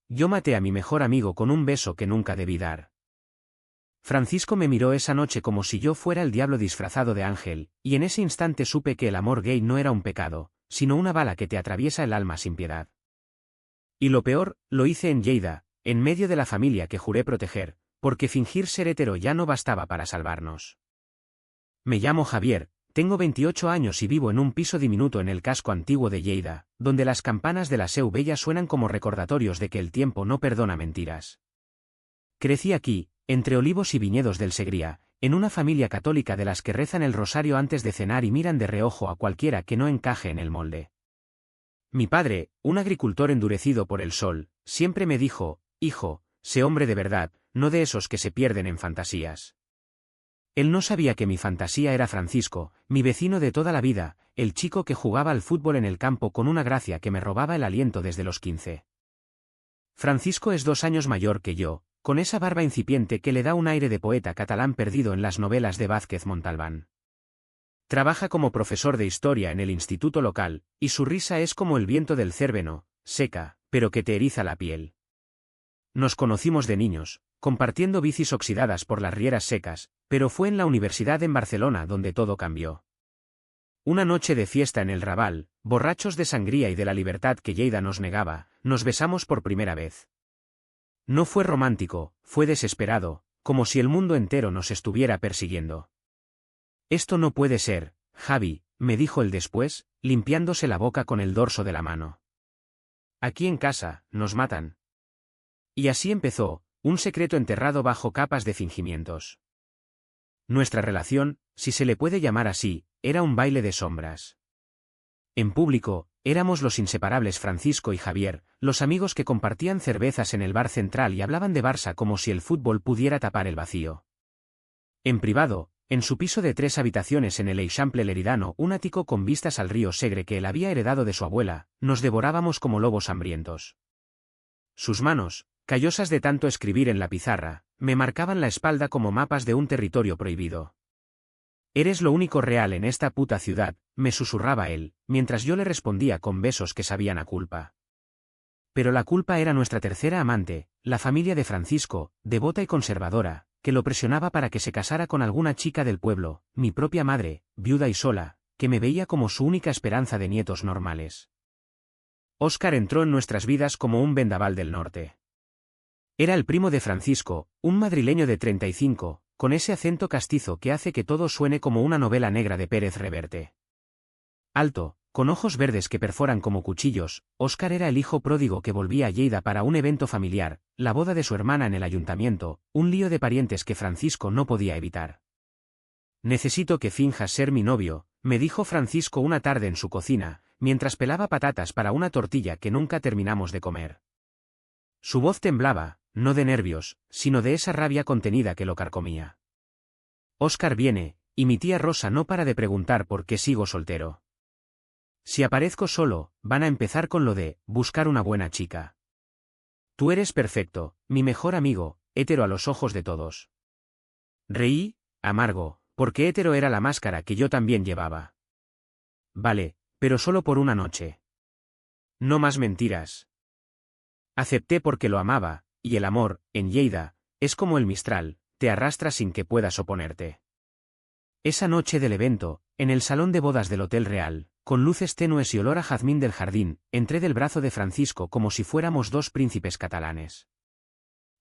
Yo maté a mi mejor amigo con un beso que nunca debí dar. Francisco me miró esa noche como si yo fuera el diablo disfrazado de ángel, y en ese instante supe que el amor gay no era un pecado, sino una bala que te atraviesa el alma sin piedad. Y lo peor, lo hice en Lleida, en medio de la familia que juré proteger, porque fingir ser hetero ya no bastaba para salvarnos. Me llamo Javier, tengo 28 años y vivo en un piso diminuto en el casco antiguo de Lleida, donde las campanas de la Seu Vella suenan como recordatorios de que el tiempo no perdona mentiras. Crecí aquí, entre olivos y viñedos del Segría, en una familia católica de las que rezan el rosario antes de cenar y miran de reojo a cualquiera que no encaje en el molde. Mi padre, un agricultor endurecido por el sol, siempre me dijo: hijo, sé hombre de verdad, no de esos que se pierden en fantasías. Él no sabía que mi fantasía era Francisco, mi vecino de toda la vida, el chico que jugaba al fútbol en el campo con una gracia que me robaba el aliento desde los 15. Francisco es 2 años mayor que yo, con esa barba incipiente que le da un aire de poeta catalán perdido en las novelas de Vázquez Montalbán. Trabaja como profesor de historia en el instituto local, y su risa es como el viento del Cérveno, seca, pero que te eriza la piel. Nos conocimos de niños, compartiendo bicis oxidadas por las rieras secas, pero fue en la universidad en Barcelona donde todo cambió. Una noche de fiesta en el Raval, borrachos de sangría y de la libertad que Lleida nos negaba, nos besamos por primera vez. No fue romántico, fue desesperado, como si el mundo entero nos estuviera persiguiendo. Esto no puede ser, Javi, me dijo él después, limpiándose la boca con el dorso de la mano. Aquí en casa, nos matan. Y así empezó, un secreto enterrado bajo capas de fingimientos. Nuestra relación, si se le puede llamar así, era un baile de sombras. En público, éramos los inseparables Francisco y Javier, los amigos que compartían cervezas en el bar central y hablaban de Barça como si el fútbol pudiera tapar el vacío. En privado, en su piso de 3 habitaciones en el Eixample Leridano, un ático con vistas al río Segre que él había heredado de su abuela, nos devorábamos como lobos hambrientos. Sus manos, callosas de tanto escribir en la pizarra, me marcaban la espalda como mapas de un territorio prohibido. Eres lo único real en esta puta ciudad, me susurraba él, mientras yo le respondía con besos que sabían a culpa. Pero la culpa era nuestra tercera amante, la familia de Francisco, devota y conservadora, que lo presionaba para que se casara con alguna chica del pueblo, mi propia madre, viuda y sola, que me veía como su única esperanza de nietos normales. Óscar entró en nuestras vidas como un vendaval del norte. Era el primo de Francisco, un madrileño de 35, con ese acento castizo que hace que todo suene como una novela negra de Pérez Reverte. Alto, con ojos verdes que perforan como cuchillos, Óscar era el hijo pródigo que volvía a Lleida para un evento familiar, la boda de su hermana en el ayuntamiento, un lío de parientes que Francisco no podía evitar. Necesito que finjas ser mi novio, me dijo Francisco una tarde en su cocina, mientras pelaba patatas para una tortilla que nunca terminamos de comer. Su voz temblaba, no de nervios, sino de esa rabia contenida que lo carcomía. Óscar viene, y mi tía Rosa no para de preguntar por qué sigo soltero. Si aparezco solo, van a empezar con lo de buscar una buena chica. Tú eres perfecto, mi mejor amigo, hétero a los ojos de todos. Reí, amargo, porque hétero era la máscara que yo también llevaba. Vale, pero solo por una noche. No más mentiras. Acepté porque lo amaba, y el amor, en Lleida, es como el Mistral, te arrastra sin que puedas oponerte. Esa noche del evento, en el salón de bodas del Hotel Real, con luces tenues y olor a jazmín del jardín, entré del brazo de Francisco como si fuéramos 2 príncipes catalanes.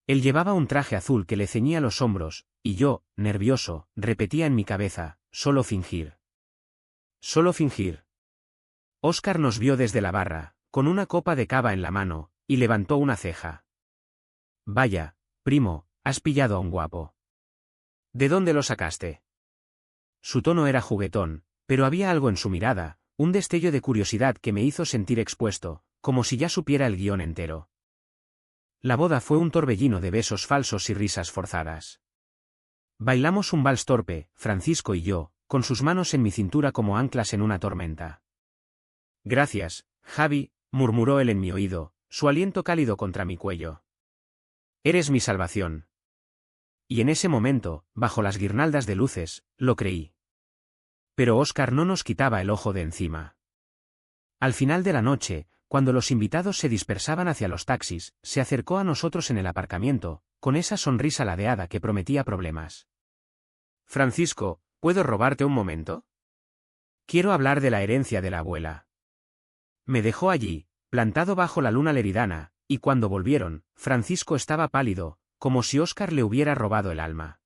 Él llevaba un traje azul que le ceñía los hombros, y yo, nervioso, repetía en mi cabeza, solo fingir. Solo fingir. Óscar nos vio desde la barra, con una copa de cava en la mano, y levantó una ceja. Vaya, primo, has pillado a un guapo. ¿De dónde lo sacaste? Su tono era juguetón, pero había algo en su mirada, un destello de curiosidad que me hizo sentir expuesto, como si ya supiera el guión entero. La boda fue un torbellino de besos falsos y risas forzadas. Bailamos un vals torpe, Francisco y yo, con sus manos en mi cintura como anclas en una tormenta. Gracias, Javi, murmuró él en mi oído, su aliento cálido contra mi cuello. Eres mi salvación. Y en ese momento, bajo las guirnaldas de luces, lo creí. Pero Óscar no nos quitaba el ojo de encima. Al final de la noche, cuando los invitados se dispersaban hacia los taxis, se acercó a nosotros en el aparcamiento, con esa sonrisa ladeada que prometía problemas. «Francisco, ¿puedo robarte un momento? Quiero hablar de la herencia de la abuela». Me dejó allí, plantado bajo la luna leridana, y cuando volvieron, Francisco estaba pálido, como si Óscar le hubiera robado el alma.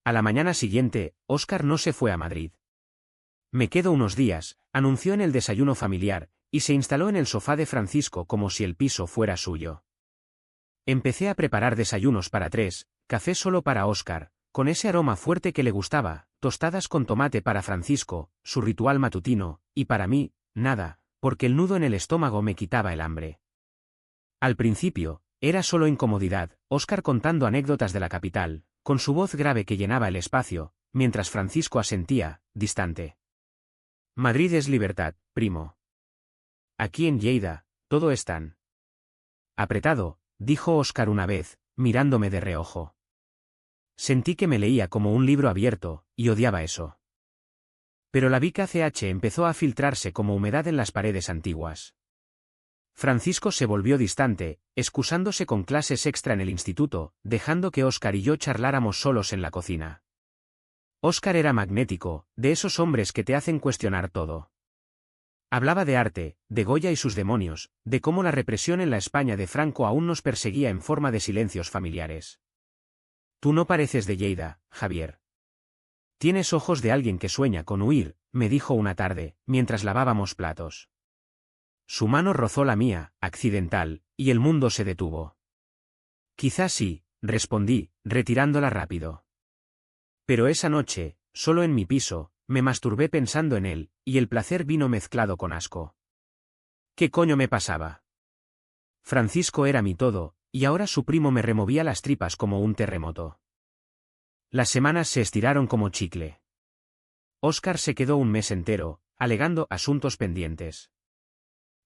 A la mañana siguiente, Óscar no se fue a Madrid. «Me quedo unos días», anunció en el desayuno familiar, y se instaló en el sofá de Francisco como si el piso fuera suyo. Empecé a preparar desayunos para 3, café solo para Óscar, con ese aroma fuerte que le gustaba, tostadas con tomate para Francisco, su ritual matutino, y para mí, nada, porque el nudo en el estómago me quitaba el hambre. Al principio, era solo incomodidad, Óscar contando anécdotas de la capital, con su voz grave que llenaba el espacio, mientras Francisco asentía, distante. «Madrid es libertad, primo. Aquí en Lleida, todo es tan apretado», dijo Óscar una vez, mirándome de reojo. Sentí que me leía como un libro abierto, y odiaba eso. Pero la Vic ACH empezó a filtrarse como humedad en las paredes antiguas. Francisco se volvió distante, excusándose con clases extra en el instituto, dejando que Óscar y yo charláramos solos en la cocina. Óscar era magnético, de esos hombres que te hacen cuestionar todo. Hablaba de arte, de Goya y sus demonios, de cómo la represión en la España de Franco aún nos perseguía en forma de silencios familiares. «Tú no pareces de Lleida, Javier. Tienes ojos de alguien que sueña con huir», me dijo una tarde, mientras lavábamos platos. Su mano rozó la mía, accidental, y el mundo se detuvo. «Quizás sí», respondí, retirándola rápido. Pero esa noche, solo en mi piso, me masturbé pensando en él, y el placer vino mezclado con asco. ¿Qué coño me pasaba? Francisco era mi todo, y ahora su primo me removía las tripas como un terremoto. Las semanas se estiraron como chicle. Óscar se quedó un mes entero, alegando asuntos pendientes.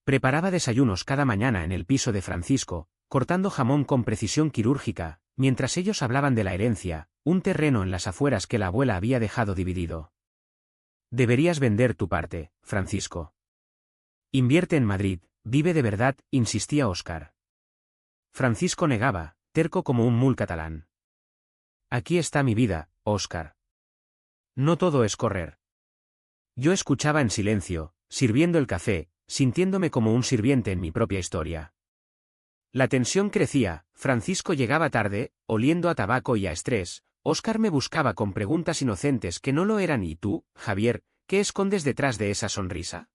Preparaba desayunos cada mañana en el piso de Francisco, cortando jamón con precisión quirúrgica, mientras ellos hablaban de la herencia, un terreno en las afueras que la abuela había dejado dividido. «Deberías vender tu parte, Francisco. Invierte en Madrid, vive de verdad», insistía Óscar. Francisco negaba, terco como un mul catalán. «Aquí está mi vida, Óscar. No todo es correr». Yo escuchaba en silencio, sirviendo el café, sintiéndome como un sirviente en mi propia historia. La tensión crecía, Francisco llegaba tarde, oliendo a tabaco y a estrés, Óscar me buscaba con preguntas inocentes que no lo eran. «¿Y tú, Javier, qué escondes detrás de esa sonrisa?».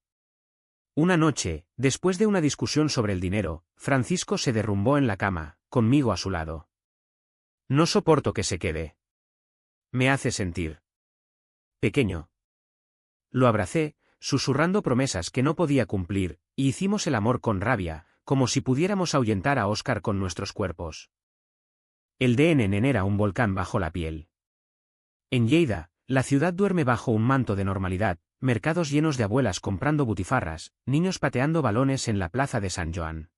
Una noche, después de una discusión sobre el dinero, Francisco se derrumbó en la cama, conmigo a su lado. «No soporto que se quede. Me hace sentir pequeño». Lo abracé, susurrando promesas que no podía cumplir, y hicimos el amor con rabia, como si pudiéramos ahuyentar a Óscar con nuestros cuerpos. El DNN era un volcán bajo la piel. En Lleida, la ciudad duerme bajo un manto de normalidad, mercados llenos de abuelas comprando butifarras, niños pateando balones en la plaza de San Joan.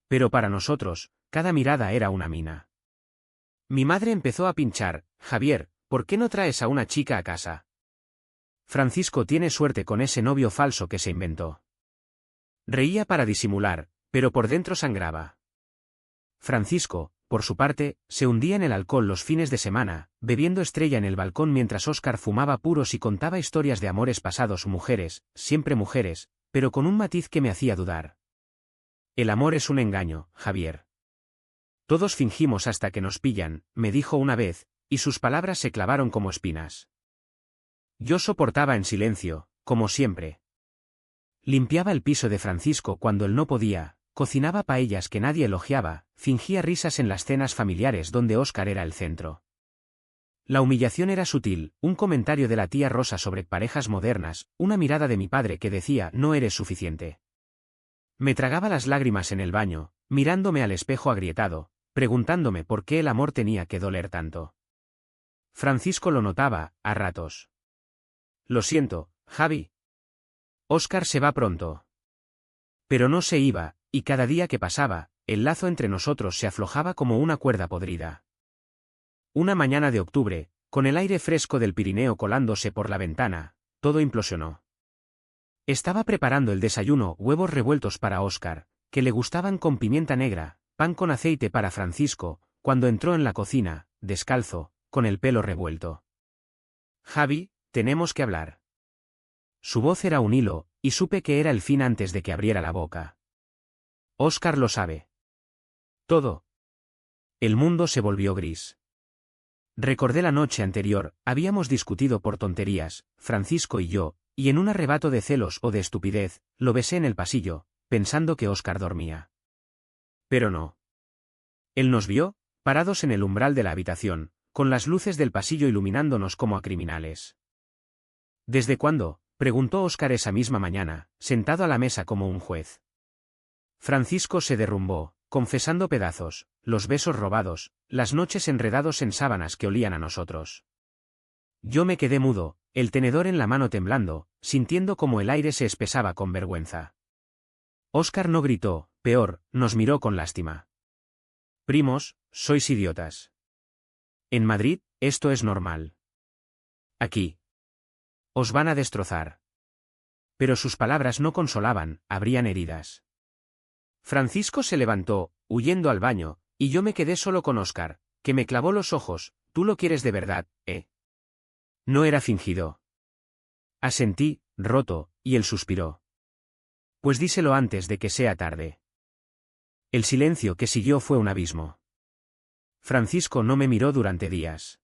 Pero para nosotros, cada mirada era una mina. Mi madre empezó a pinchar: «Javier, ¿por qué no traes a una chica a casa? Francisco tiene suerte con ese novio falso que se inventó». Reía para disimular, pero por dentro sangraba. Francisco, por su parte, se hundía en el alcohol los fines de semana, bebiendo Estrella en el balcón mientras Óscar fumaba puros y contaba historias de amores pasados. Mujeres, siempre mujeres, pero con un matiz que me hacía dudar. «El amor es un engaño, Javier. Todos fingimos hasta que nos pillan», me dijo una vez, y sus palabras se clavaron como espinas. Yo soportaba en silencio, como siempre. Limpiaba el piso de Francisco cuando él no podía, cocinaba paellas que nadie elogiaba, fingía risas en las cenas familiares donde Óscar era el centro. La humillación era sutil, un comentario de la tía Rosa sobre parejas modernas, una mirada de mi padre que decía «no eres suficiente». Me tragaba las lágrimas en el baño, mirándome al espejo agrietado, preguntándome por qué el amor tenía que doler tanto. Francisco lo notaba, a ratos. «Lo siento, Javi. Óscar se va pronto». Pero no se iba, y cada día que pasaba, el lazo entre nosotros se aflojaba como una cuerda podrida. Una mañana de octubre, con el aire fresco del Pirineo colándose por la ventana, todo implosionó. Estaba preparando el desayuno, huevos revueltos para Óscar, que le gustaban con pimienta negra, pan con aceite para Francisco, cuando entró en la cocina, descalzo, con el pelo revuelto. Javi, tenemos que hablar. Su voz era un hilo, y supe que era el fin antes de que abriera la boca. Óscar lo sabe. Todo. El mundo se volvió gris. Recordé la noche anterior, habíamos discutido por tonterías, Francisco y yo, y en un arrebato de celos o de estupidez, lo besé en el pasillo, pensando que Óscar dormía. Pero no. Él nos vio, parados en el umbral de la habitación, con las luces del pasillo iluminándonos como a criminales. ¿Desde cuándo?, preguntó Óscar esa misma mañana, sentado a la mesa como un juez. Francisco se derrumbó, confesando pedazos, los besos robados, las noches enredados en sábanas que olían a nosotros. Yo me quedé mudo, el tenedor en la mano temblando, sintiendo como el aire se espesaba con vergüenza. Óscar no gritó, peor, nos miró con lástima. Primos, sois idiotas. En Madrid, esto es normal. Aquí. Os van a destrozar. Pero sus palabras no consolaban, abrían heridas. Francisco se levantó, huyendo al baño, y yo me quedé solo con Óscar, que me clavó los ojos. Tú lo quieres de verdad, ¿eh? No era fingido. Asentí, roto, y él suspiró. Pues díselo antes de que sea tarde. El silencio que siguió fue un abismo. Francisco no me miró durante días.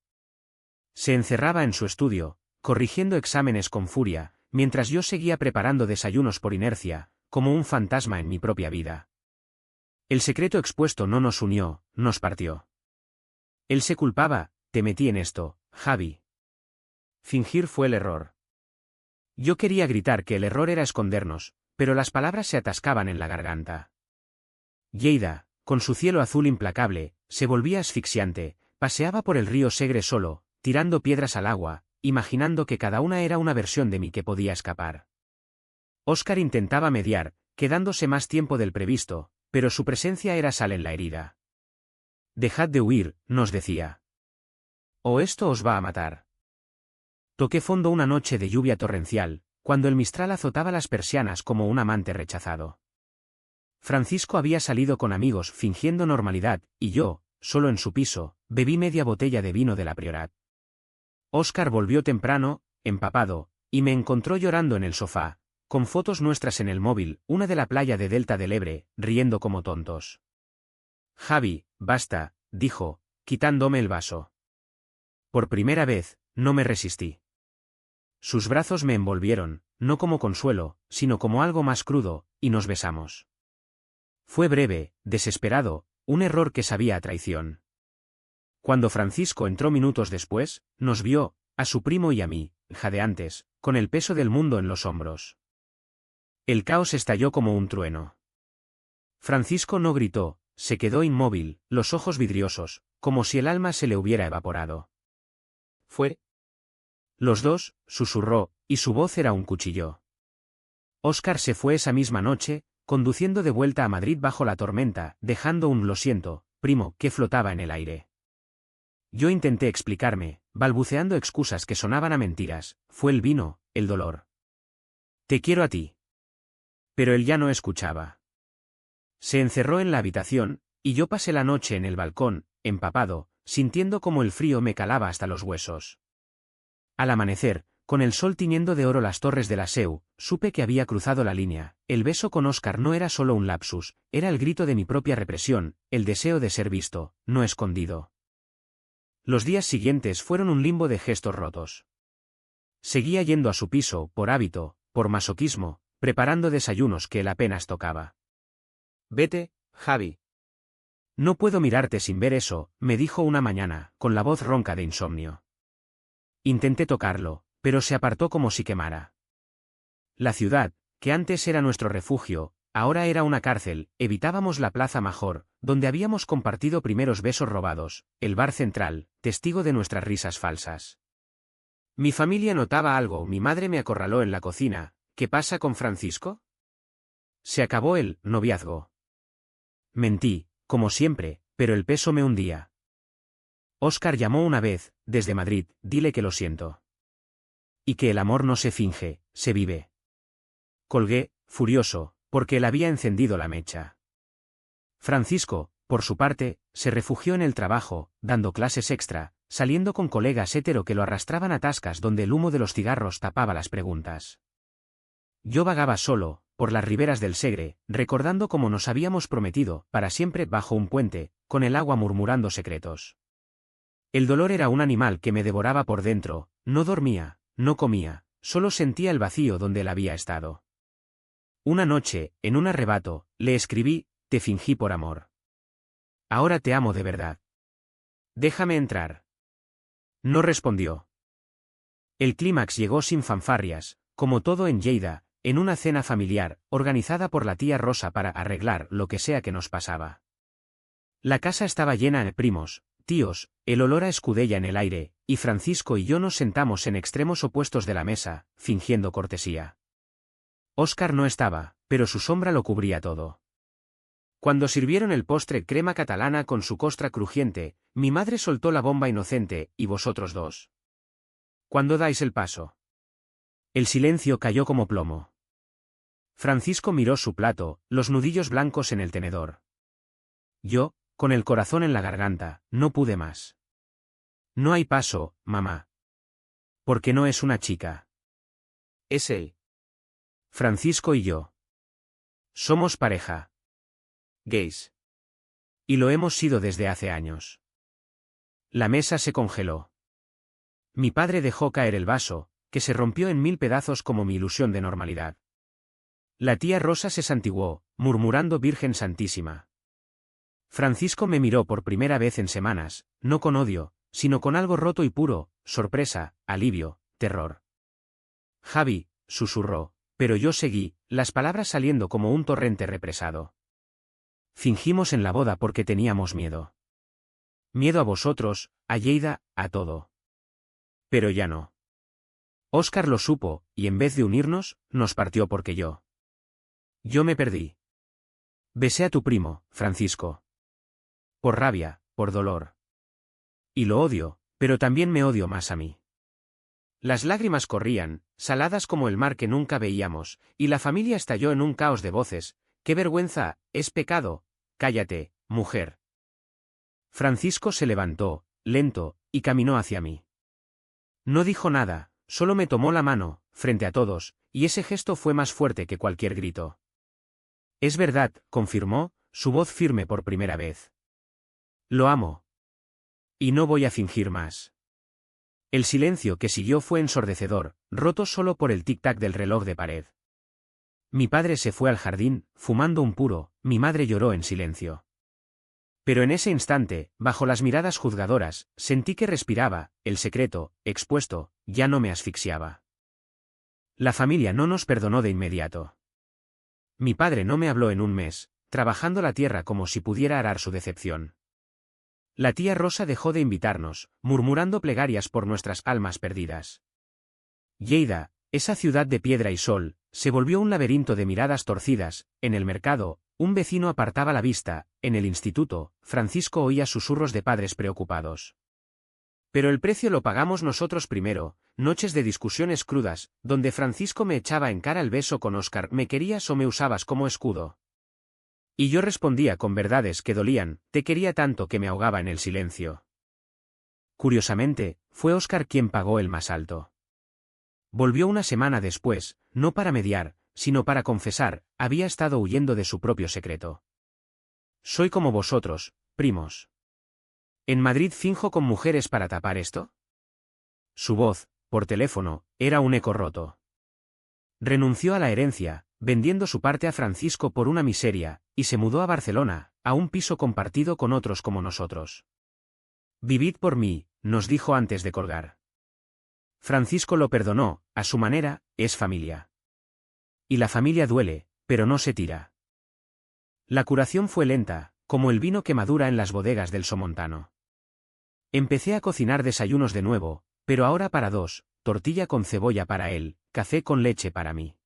Se encerraba en su estudio, corrigiendo exámenes con furia, mientras yo seguía preparando desayunos por inercia, como un fantasma en mi propia vida. El secreto expuesto no nos unió, nos partió. Él se culpaba, te metí en esto, Javi. Fingir fue el error. Yo quería gritar que el error era escondernos, pero las palabras se atascaban en la garganta. Lleida, con su cielo azul implacable, se volvía asfixiante, paseaba por el río Segre solo, tirando piedras al agua, imaginando que cada una era una versión de mí que podía escapar. Óscar intentaba mediar, quedándose más tiempo del previsto, pero su presencia era sal en la herida. Dejad de huir, nos decía. O esto os va a matar. Toqué fondo una noche de lluvia torrencial, cuando el mistral azotaba las persianas como un amante rechazado. Francisco había salido con amigos fingiendo normalidad, y yo, solo en su piso, bebí media botella de vino de la Priorat. Óscar volvió temprano, empapado, y me encontró llorando en el sofá, con fotos nuestras en el móvil, una de la playa de Delta del Ebre, riendo como tontos. Javi, basta, dijo, quitándome el vaso. Por primera vez, no me resistí. Sus brazos me envolvieron, no como consuelo, sino como algo más crudo, y nos besamos. Fue breve, desesperado, un error que sabía a traición. Cuando Francisco entró minutos después, nos vio, a su primo y a mí, jadeantes, con el peso del mundo en los hombros. El caos estalló como un trueno. Francisco no gritó, se quedó inmóvil, los ojos vidriosos, como si el alma se le hubiera evaporado. Fue. Los dos, susurró, y su voz era un cuchillo. Óscar se fue esa misma noche, conduciendo de vuelta a Madrid bajo la tormenta, dejando un lo siento, primo, que flotaba en el aire. Yo intenté explicarme, balbuceando excusas que sonaban a mentiras, fue el vino, el dolor. Te quiero a ti. Pero él ya no escuchaba. Se encerró en la habitación, y yo pasé la noche en el balcón, empapado, sintiendo como el frío me calaba hasta los huesos. Al amanecer, con el sol tiñendo de oro las torres de la Seu, supe que había cruzado la línea. El beso con Óscar no era solo un lapsus, era el grito de mi propia represión, el deseo de ser visto, no escondido. Los días siguientes fueron un limbo de gestos rotos. Seguía yendo a su piso, por hábito, por masoquismo, preparando desayunos que él apenas tocaba. Vete, Javi. No puedo mirarte sin ver eso, me dijo una mañana, con la voz ronca de insomnio. Intenté tocarlo, pero se apartó como si quemara. La ciudad, que antes era nuestro refugio, ahora era una cárcel. Evitábamos la Plaza Major, donde habíamos compartido primeros besos robados, el bar central, testigo de nuestras risas falsas. Mi familia notaba algo, mi madre me acorraló en la cocina. ¿Qué pasa con Francisco? Se acabó el noviazgo. Mentí, como siempre, pero el peso me hundía. Óscar llamó una vez, desde Madrid, dile que lo siento. Y que el amor no se finge, se vive. Colgué, furioso, porque él había encendido la mecha. Francisco, por su parte, se refugió en el trabajo, dando clases extra, saliendo con colegas hetero que lo arrastraban a tascas donde el humo de los cigarros tapaba las preguntas. Yo vagaba solo, por las riberas del Segre, recordando cómo nos habíamos prometido, para siempre bajo un puente, con el agua murmurando secretos. El dolor era un animal que me devoraba por dentro, no dormía, no comía, solo sentía el vacío donde él había estado. Una noche, en un arrebato, le escribí, te fingí por amor. Ahora te amo de verdad. Déjame entrar. No respondió. El clímax llegó sin fanfarrias, como todo en Lleida, en una cena familiar, organizada por la tía Rosa para arreglar lo que sea que nos pasaba. La casa estaba llena de primos, tíos, el olor a escudella en el aire, y Francisco y yo nos sentamos en extremos opuestos de la mesa, fingiendo cortesía. Óscar no estaba, pero su sombra lo cubría todo. Cuando sirvieron el postre crema catalana con su costra crujiente, mi madre soltó la bomba inocente, ¿y vosotros dos? ¿Cuándo dais el paso? El silencio cayó como plomo. Francisco miró su plato, los nudillos blancos en el tenedor. Yo, con el corazón en la garganta, no pude más. No hay paso, mamá. Porque no es una chica. Es él. Francisco y yo. Somos pareja. Gays. Y lo hemos sido desde hace años. La mesa se congeló. Mi padre dejó caer el vaso, que se rompió en 1000 pedazos como mi ilusión de normalidad. La tía Rosa se santiguó, murmurando Virgen Santísima. Francisco me miró por primera vez en semanas, no con odio, sino con algo roto y puro, sorpresa, alivio, terror. Javi, susurró, pero yo seguí, las palabras saliendo como un torrente represado. Fingimos en la boda porque teníamos miedo. Miedo a vosotros, a Lleida, a todo. Pero ya no. Óscar lo supo, y en vez de unirnos, nos partió porque yo. Yo me perdí. Besé a tu primo, Francisco. Por rabia, por dolor. Y lo odio, pero también me odio más a mí. Las lágrimas corrían, saladas como el mar que nunca veíamos, y la familia estalló en un caos de voces. ¡Qué vergüenza! ¡Es pecado! ¡Cállate, mujer! Francisco se levantó, lento, y caminó hacia mí. No dijo nada, solo me tomó la mano, frente a todos, y ese gesto fue más fuerte que cualquier grito. Es verdad, confirmó, su voz firme por primera vez. Lo amo. Y no voy a fingir más. El silencio que siguió fue ensordecedor, roto solo por el tic-tac del reloj de pared. Mi padre se fue al jardín, fumando un puro, mi madre lloró en silencio. Pero en ese instante, bajo las miradas juzgadoras, sentí que respiraba, el secreto, expuesto, ya no me asfixiaba. La familia no nos perdonó de inmediato. Mi padre no me habló en un mes, trabajando la tierra como si pudiera arar su decepción. La tía Rosa dejó de invitarnos, murmurando plegarias por nuestras almas perdidas. Lleida, esa ciudad de piedra y sol, se volvió un laberinto de miradas torcidas. En el mercado, un vecino apartaba la vista, en el instituto, Francisco oía susurros de padres preocupados. Pero el precio lo pagamos nosotros primero, noches de discusiones crudas, donde Francisco me echaba en cara el beso con Óscar, ¿me querías o me usabas como escudo? Y yo respondía con verdades que dolían, te quería tanto que me ahogaba en el silencio. Curiosamente, fue Óscar quien pagó el más alto. Volvió una semana después, no para mediar, sino para confesar, había estado huyendo de su propio secreto. Soy como vosotros, primos. ¿En Madrid finjo con mujeres para tapar esto? Su voz, por teléfono, era un eco roto. Renunció a la herencia, vendiendo su parte a Francisco por una miseria, y se mudó a Barcelona, a un piso compartido con otros como nosotros. Vivid por mí, nos dijo antes de colgar. Francisco lo perdonó, a su manera, es familia. Y la familia duele, pero no se tira. La curación fue lenta, como el vino que madura en las bodegas del Somontano. Empecé a cocinar desayunos de nuevo, pero ahora para dos, tortilla con cebolla para él, café con leche para mí.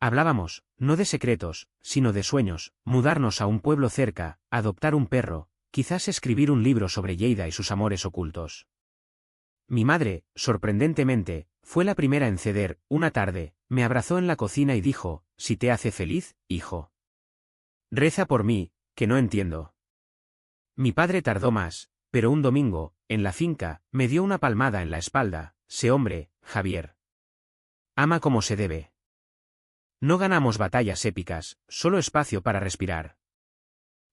Hablábamos, no de secretos, sino de sueños, mudarnos a un pueblo cerca, adoptar un perro, quizás escribir un libro sobre Lleida y sus amores ocultos. Mi madre, sorprendentemente, Fue la primera en ceder. Una tarde, me abrazó en la cocina y dijo, si te hace feliz, hijo. Reza por mí, que no entiendo. Mi padre tardó más, pero un domingo, en la finca, me dio una palmada en la espalda. Sé hombre, Javier. Ama como se debe. No ganamos batallas épicas, solo espacio para respirar.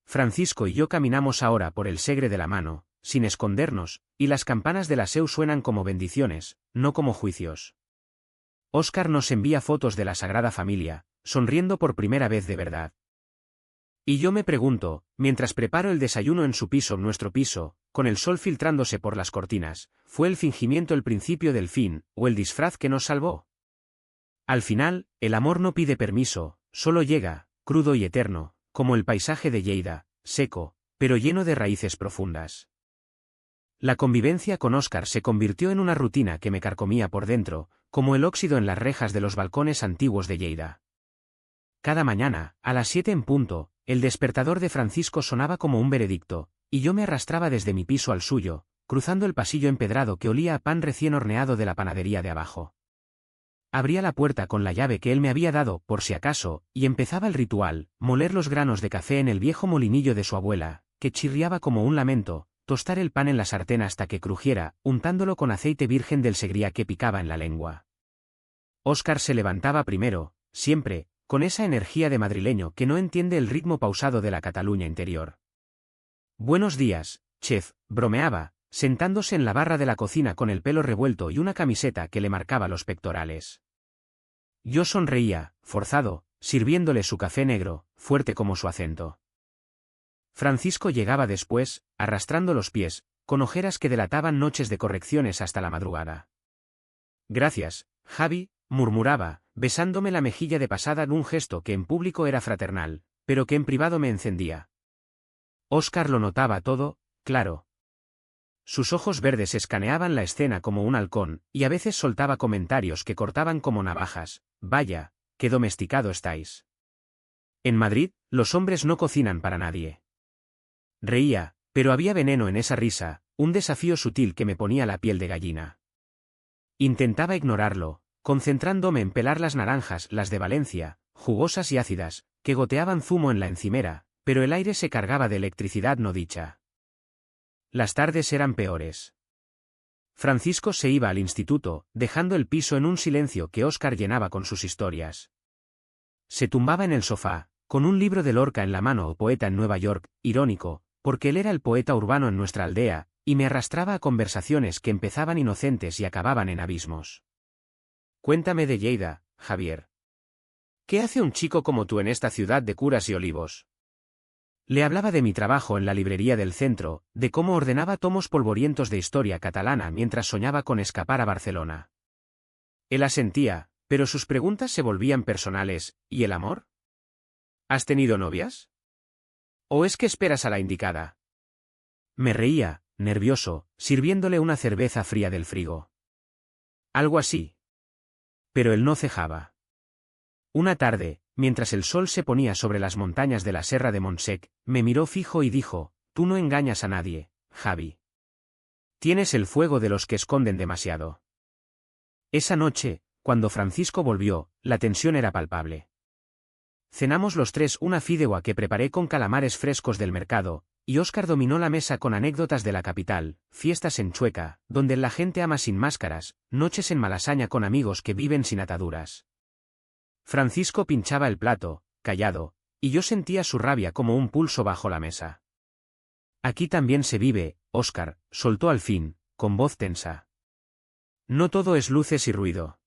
Francisco y yo caminamos ahora por el Segre de la mano, sin escondernos, y las campanas de la Seu suenan como bendiciones, no como juicios. Óscar nos envía fotos de la Sagrada Familia, sonriendo por primera vez de verdad. Y yo me pregunto, mientras preparo el desayuno en su piso, nuestro piso, con el sol filtrándose por las cortinas, ¿fue el fingimiento el principio del fin, o el disfraz que nos salvó? Al final, el amor no pide permiso, solo llega, crudo y eterno, como el paisaje de Lleida, seco, pero lleno de raíces profundas. La convivencia con Óscar se convirtió en una rutina que me carcomía por dentro, como el óxido en las rejas de los balcones antiguos de Lleida. Cada mañana, a las 7 en punto, el despertador de Francisco sonaba como un veredicto, y yo me arrastraba desde mi piso al suyo, cruzando el pasillo empedrado que olía a pan recién horneado de la panadería de abajo. Abría la puerta con la llave que él me había dado, por si acaso, y empezaba el ritual, moler los granos de café en el viejo molinillo de su abuela, que chirriaba como un lamento, tostar el pan en la sartén hasta que crujiera, untándolo con aceite virgen del Segriá que picaba en la lengua. Óscar se levantaba primero, siempre, con esa energía de madrileño que no entiende el ritmo pausado de la Cataluña interior. Buenos días, chef, bromeaba, sentándose en la barra de la cocina con el pelo revuelto y una camiseta que le marcaba los pectorales. Yo sonreía, forzado, sirviéndole su café negro, fuerte como su acento. Francisco llegaba después, arrastrando los pies, con ojeras que delataban noches de correcciones hasta la madrugada. Gracias, Javi, murmuraba, besándome la mejilla de pasada en un gesto que en público era fraternal, pero que en privado me encendía. Óscar lo notaba todo, claro. Sus ojos verdes escaneaban la escena como un halcón, y a veces soltaba comentarios que cortaban como navajas. Vaya, qué domesticado estáis. En Madrid, los hombres no cocinan para nadie. Reía, pero había veneno en esa risa, un desafío sutil que me ponía la piel de gallina. Intentaba ignorarlo, concentrándome en pelar las naranjas, las de Valencia, jugosas y ácidas, que goteaban zumo en la encimera, pero el aire se cargaba de electricidad no dicha. Las tardes eran peores. Francisco se iba al instituto, dejando el piso en un silencio que Óscar llenaba con sus historias. Se tumbaba en el sofá, con un libro de Lorca en la mano o Poeta en Nueva York, irónico, porque él era el poeta urbano en nuestra aldea, y me arrastraba a conversaciones que empezaban inocentes y acababan en abismos. Cuéntame de Lleida, Javier. ¿Qué hace un chico como tú en esta ciudad de curas y olivos? Le hablaba de mi trabajo en la librería del centro, de cómo ordenaba tomos polvorientos de historia catalana mientras soñaba con escapar a Barcelona. Él asentía, pero sus preguntas se volvían personales. ¿Y el amor? ¿Has tenido novias? ¿O es que esperas a la indicada? Me reía, nervioso, sirviéndole una cerveza fría del frigo. Algo así. Pero él no cejaba. Una tarde, mientras el sol se ponía sobre las montañas de la Serra de Montsec, me miró fijo y dijo, tú no engañas a nadie, Javi. Tienes el fuego de los que esconden demasiado. Esa noche, cuando Francisco volvió, la tensión era palpable. Cenamos los tres una fideuá que preparé con calamares frescos del mercado, y Óscar dominó la mesa con anécdotas de la capital, fiestas en Chueca, donde la gente ama sin máscaras, noches en Malasaña con amigos que viven sin ataduras. Francisco pinchaba el plato, callado, y yo sentía su rabia como un pulso bajo la mesa. Aquí también se vive, Óscar, soltó al fin, con voz tensa. No todo es luces y ruido.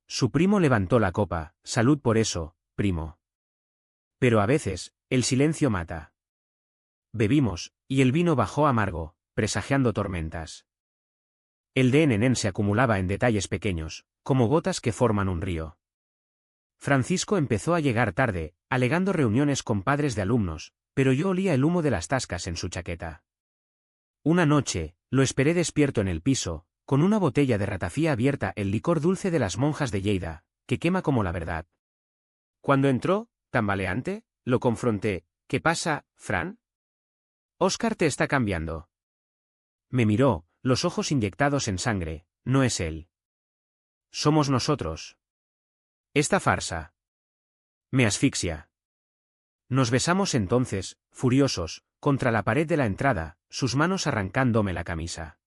Su primo levantó la copa, salud por eso, primo. Pero a veces, el silencio mata. Bebimos, y el vino bajó amargo, presagiando tormentas. El de Nenén se acumulaba en detalles pequeños, como gotas que forman un río. Francisco empezó a llegar tarde, alegando reuniones con padres de alumnos, pero yo olía el humo de las tascas en su chaqueta. Una noche, lo esperé despierto en el piso, con una botella de ratafía abierta, el licor dulce de las monjas de Lleida, que quema como la verdad. Cuando entró, tambaleante, lo confronté. ¿Qué pasa, Fran? Óscar te está cambiando. Me miró, los ojos inyectados en sangre. No es él. Somos nosotros. Esta farsa me asfixia. Nos besamos entonces, furiosos, contra la pared de la entrada, sus manos arrancándome la camisa.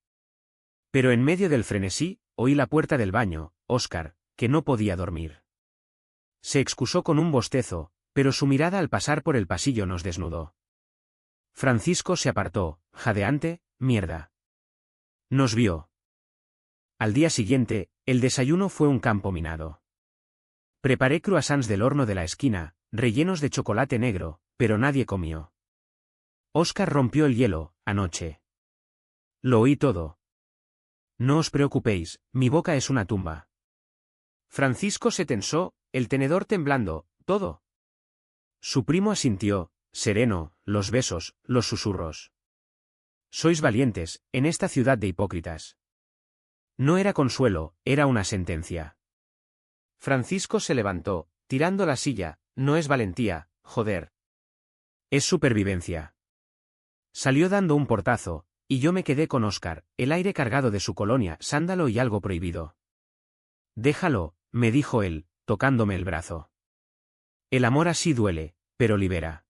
Pero en medio del frenesí, oí la puerta del baño, Óscar, que no podía dormir. Se excusó con un bostezo, pero su mirada al pasar por el pasillo nos desnudó. Francisco se apartó, jadeante, mierda. Nos vio. Al día siguiente, el desayuno fue un campo minado. Preparé croissants del horno de la esquina, rellenos de chocolate negro, pero nadie comió. Óscar rompió el hielo, anoche. Lo oí todo. No os preocupéis, mi boca es una tumba. Francisco se tensó, el tenedor temblando, todo. Su primo asintió, sereno, los besos, los susurros. Sois valientes, en esta ciudad de hipócritas. No era consuelo, era una sentencia. Francisco se levantó, tirando la silla, no es valentía, joder. Es supervivencia. Salió dando un portazo, y yo me quedé con Óscar, el aire cargado de su colonia, sándalo y algo prohibido. Déjalo, me dijo él, tocándome el brazo. El amor así duele, pero libera.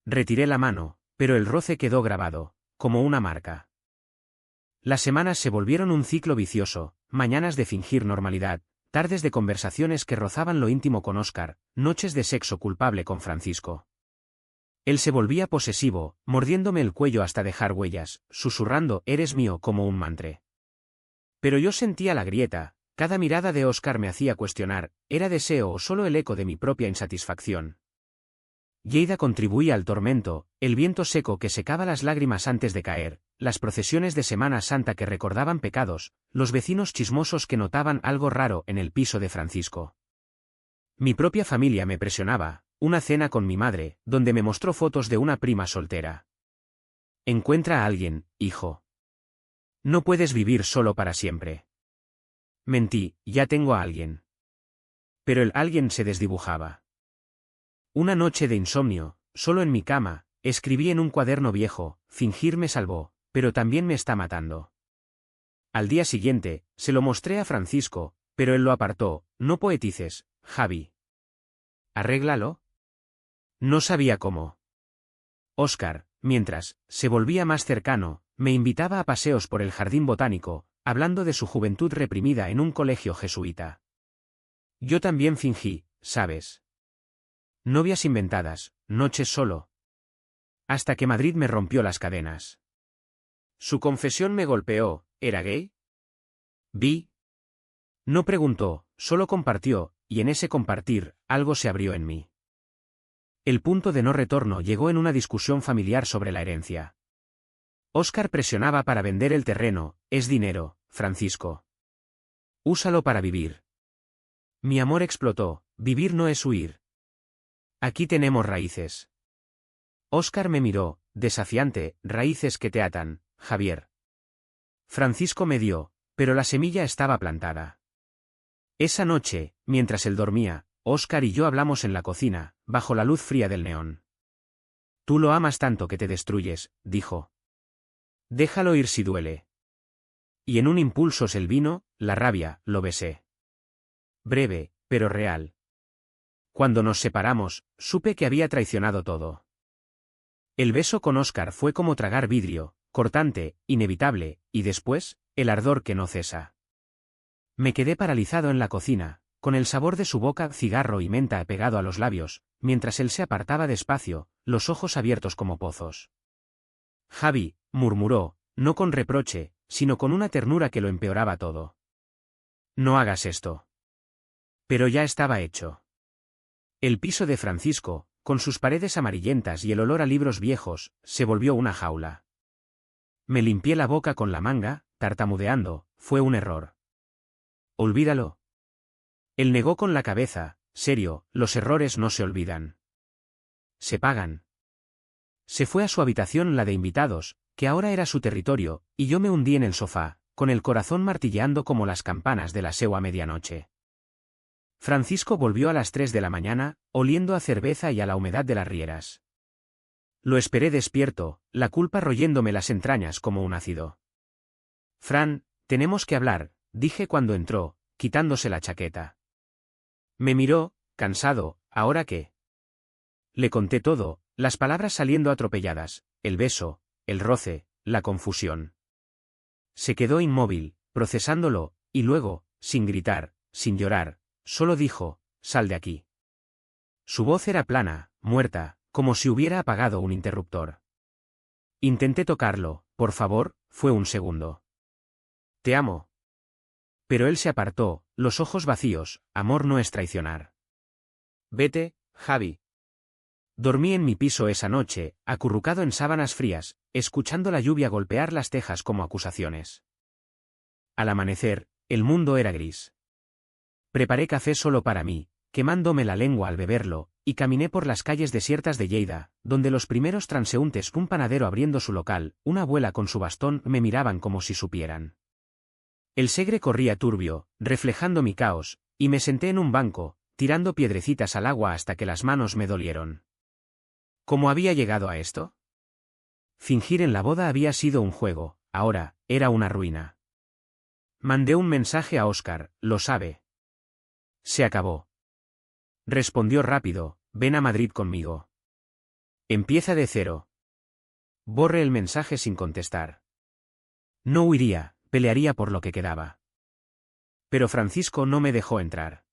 Retiré la mano, pero el roce quedó grabado, como una marca. Las semanas se volvieron un ciclo vicioso, mañanas de fingir normalidad, tardes de conversaciones que rozaban lo íntimo con Óscar, noches de sexo culpable con Francisco. Él se volvía posesivo, mordiéndome el cuello hasta dejar huellas, susurrando «eres mío» como un mantre. Pero yo sentía la grieta, cada mirada de Óscar me hacía cuestionar, ¿era deseo o solo el eco de mi propia insatisfacción? Lleida contribuía al tormento, el viento seco que secaba las lágrimas antes de caer, las procesiones de Semana Santa que recordaban pecados, los vecinos chismosos que notaban algo raro en el piso de Francisco. Mi propia familia me presionaba, una cena con mi madre, donde me mostró fotos de una prima soltera. Encuentra a alguien, hijo. No puedes vivir solo para siempre. Mentí, ya tengo a alguien. Pero el alguien se desdibujaba. Una noche de insomnio, solo en mi cama, escribí en un cuaderno viejo, fingir me salvó, pero también me está matando. Al día siguiente, se lo mostré a Francisco, pero él lo apartó, no poetices, Javi. Arréglalo. No sabía cómo. Óscar, mientras, se volvía más cercano, me invitaba a paseos por el jardín botánico, hablando de su juventud reprimida en un colegio jesuita. Yo también fingí, ¿sabes? Novias inventadas, noches solo. Hasta que Madrid me rompió las cadenas. Su confesión me golpeó, ¿era gay? Vi. No preguntó, solo compartió, y en ese compartir, algo se abrió en mí. El punto de no retorno llegó en una discusión familiar sobre la herencia. Óscar presionaba para vender el terreno, es dinero, Francisco. Úsalo para vivir. Mi amor explotó, vivir no es huir. Aquí tenemos raíces. Óscar me miró, desafiante, raíces que te atan, Javier. Francisco me dio, pero la semilla estaba plantada. Esa noche, mientras él dormía, Óscar y yo hablamos en la cocina, bajo la luz fría del neón. Tú lo amas tanto que te destruyes, dijo. Déjalo ir si duele. Y en un impulso se el vino, la rabia, lo besé. Breve, pero real. Cuando nos separamos, supe que había traicionado todo. El beso con Óscar fue como tragar vidrio, cortante, inevitable, y después, el ardor que no cesa. Me quedé paralizado en la cocina, con el sabor de su boca, cigarro y menta pegado a los labios, mientras él se apartaba despacio, los ojos abiertos como pozos. Javi, murmuró, no con reproche, sino con una ternura que lo empeoraba todo. No hagas esto. Pero ya estaba hecho. El piso de Francisco, con sus paredes amarillentas y el olor a libros viejos, se volvió una jaula. Me limpié la boca con la manga, tartamudeando, fue un error. Olvídalo. Él negó con la cabeza, serio, los errores no se olvidan. Se pagan. Se fue a su habitación, la de invitados, que ahora era su territorio, y yo me hundí en el sofá, con el corazón martilleando como las campanas de la seu a medianoche. Francisco volvió a las 3 de la mañana, oliendo a cerveza y a la humedad de las rieras. Lo esperé despierto, la culpa royéndome las entrañas como un ácido. Fran, tenemos que hablar, dije cuando entró, quitándose la chaqueta. Me miró, cansado. ¿Ahora qué? Le conté todo, las palabras saliendo atropelladas, el beso, el roce, la confusión. Se quedó inmóvil, procesándolo, y luego, sin gritar, sin llorar, solo dijo, «Sal de aquí». Su voz era plana, muerta, como si hubiera apagado un interruptor. Intenté tocarlo, «Por favor», fue un segundo. «Te amo». Pero él se apartó, los ojos vacíos, amor no es traicionar. «Vete, Javi». Dormí en mi piso esa noche, acurrucado en sábanas frías, escuchando la lluvia golpear las tejas como acusaciones. Al amanecer, el mundo era gris. Preparé café solo para mí, quemándome la lengua al beberlo, y caminé por las calles desiertas de Lleida, donde los primeros transeúntes, un panadero abriendo su local, una abuela con su bastón, me miraban como si supieran. El Segre corría turbio, reflejando mi caos, y me senté en un banco, tirando piedrecitas al agua hasta que las manos me dolieron. ¿Cómo había llegado a esto? Fingir en la boda había sido un juego, ahora, era una ruina. Mandé un mensaje a Óscar, lo sabe. Se acabó. Respondió rápido, ven a Madrid conmigo. Empieza de cero. Borré el mensaje sin contestar. No huiría, pelearía por lo que quedaba. Pero Francisco no me dejó entrar.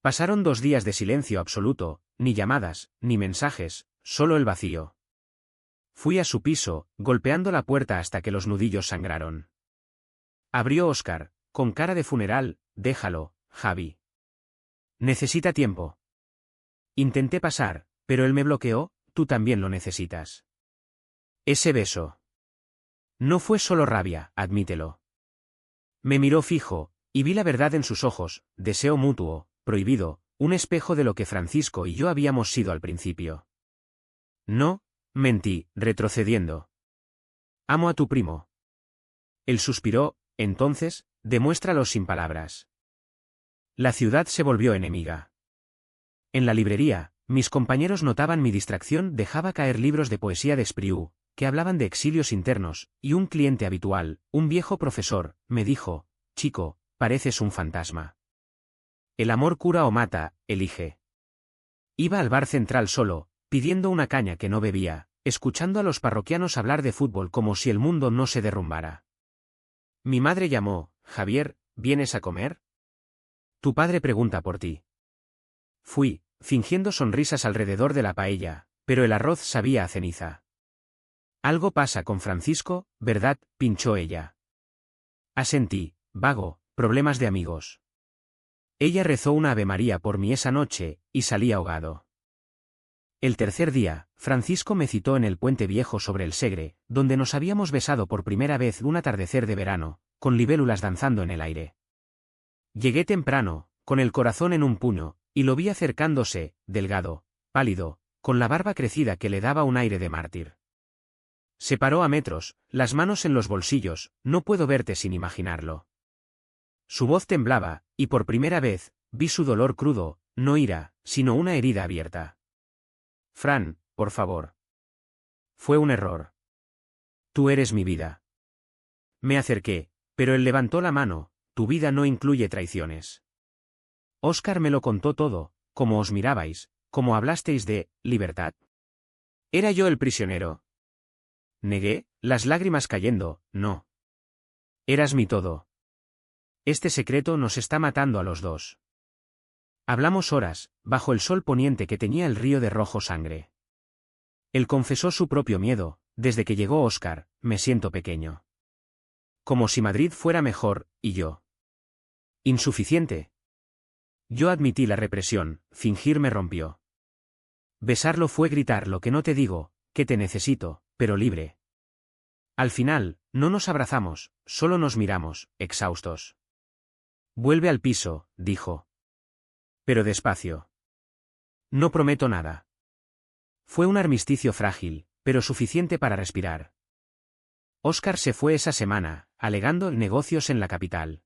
Pasaron 2 días de silencio absoluto, ni llamadas, ni mensajes, solo el vacío. Fui a su piso, golpeando la puerta hasta que los nudillos sangraron. Abrió Óscar, con cara de funeral, déjalo, Javi. Necesita tiempo. Intenté pasar, pero él me bloqueó, tú también lo necesitas. Ese beso. No fue solo rabia, admítelo. Me miró fijo, y vi la verdad en sus ojos, deseo mutuo, prohibido, un espejo de lo que Francisco y yo habíamos sido al principio. No, mentí, retrocediendo. Amo a tu primo. Él suspiró, entonces, demuéstralo sin palabras. La ciudad se volvió enemiga. En la librería, mis compañeros notaban mi distracción, dejaba caer libros de poesía de Espriu, que hablaban de exilios internos, y un cliente habitual, un viejo profesor, me dijo, chico, pareces un fantasma. El amor cura o mata, elige. Iba al bar central solo, pidiendo una caña que no bebía, escuchando a los parroquianos hablar de fútbol como si el mundo no se derrumbara. Mi madre llamó, Javier, ¿vienes a comer? Tu padre pregunta por ti. Fui, fingiendo sonrisas alrededor de la paella, pero el arroz sabía a ceniza. Algo pasa con Francisco, ¿verdad?, pinchó ella. Asentí, vago, problemas de amigos. Ella rezó una Ave-María por mí esa noche, y salí ahogado. El tercer día, Francisco me citó en el puente viejo sobre el Segre, donde nos habíamos besado por primera vez un atardecer de verano, con libélulas danzando en el aire. Llegué temprano, con el corazón en un puño, y lo vi acercándose, delgado, pálido, con la barba crecida que le daba un aire de mártir. Se paró a metros, las manos en los bolsillos, no puedo verte sin imaginarlo. Su voz temblaba, y por primera vez, vi su dolor crudo, no ira, sino una herida abierta. Fran, por favor. Fue un error. Tú eres mi vida. Me acerqué, pero él levantó la mano, tu vida no incluye traiciones. Óscar me lo contó todo, cómo os mirabais, cómo hablasteis de libertad. ¿Era yo el prisionero? Negué, las lágrimas cayendo, no. Eras mi todo. Este secreto nos está matando a los dos. Hablamos horas, bajo el sol poniente que teñía el río de rojo sangre. Él confesó su propio miedo, desde que llegó Óscar, me siento pequeño. Como si Madrid fuera mejor, y yo. Insuficiente. Yo admití la represión, fingir me rompió. Besarlo fue gritar lo que no te digo, que te necesito, pero libre. Al final, no nos abrazamos, solo nos miramos, exhaustos. Vuelve al piso, dijo. Pero despacio. No prometo nada. Fue un armisticio frágil, pero suficiente para respirar. Óscar se fue esa semana, alegando negocios en la capital.